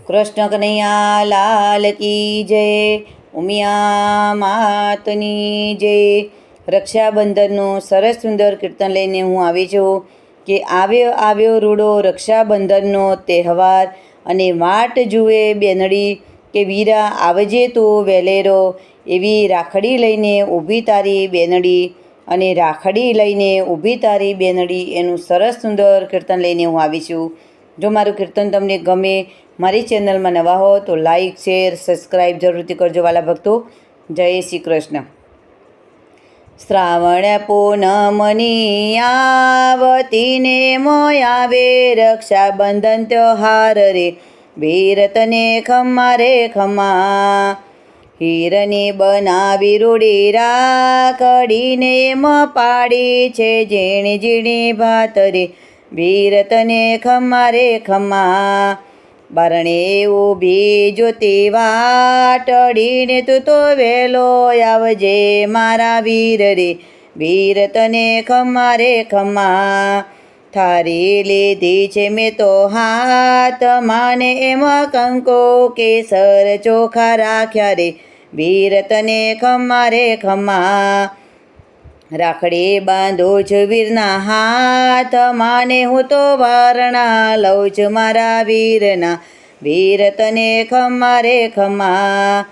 કૃષ્ણ કનૈયા લાલ કી જય, ઉમિયા માતની જય। રક્ષાબંધનનું સરસ સુંદર કીર્તન લઈને હું આવી છું કે આવ્યો આવ્યો રૂડો રક્ષાબંધનનો તહેવાર, અને વાટ જુએ બેનડી કે વીરા આવજે તું વહેલેરો, એવી રાખડી લઈને ઊભી તારી બેનડી, અને રાખડી લઈને ઊભી તારી બેનડી, એનું સરસ સુંદર કીર્તન લઈને હું આવી છું। જો મારું કીર્તન તમને ગમે, મારી ચેનલમાં નવા હો તો લાઈક શેર સબસ્ક્રાઈબ જરૂરથી કરજો વાલા ભક્તો। જય શ્રી કૃષ્ણ। શ્રાવણ પૂનમની આવતીને મોયાવે, રક્ષાબંધન ત્યોહાર રે વીર તને ખમ્મા રે ખમ્મા। હીરની બનાવી રૂડી રાખડીને એમાં પાડી છે ઝીણી ઝીણી ભાત રે વીર તને ખમ્મા રે ખમ્મા। બારણે ઊભી જોતી વાટડીને તું તો વહેલો આવજે મારા વીર રે વીર તને ખમ્મા રે ખમ્મા। થારી લીધી છે મેં તો હાથ માને એમાં કંકો કેસર ચોખા રાખ્યા રે વીર તને ખમ્મા રે ખમ્મા। રાખડી બાંધું છું વીરના હાથ માને, હું તો વારણા લઉં છું મારા વીરના વીર તને ખમ્મા રે ખમ્મા।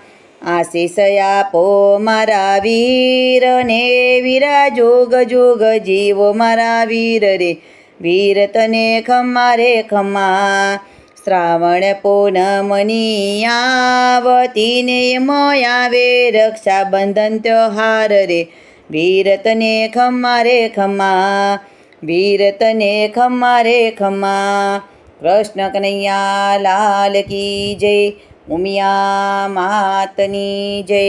આશીષ આપો મારા વીરને વીરા જુગ જુગ જીવો મારા વીર રે વીર તને ખમ્મા રે ખમ્મા। શ્રાવણ પૂનમની આવતીને મોયાવે, રક્ષાબંધન ત્યોહાર રે વીર તને ખમ્મા રે ખમ્મા વીર તને ખમ્મા રે ખમ્મા। કૃષ્ણ કનૈયા લાલ કી જય, ઉમિયા માતની જય।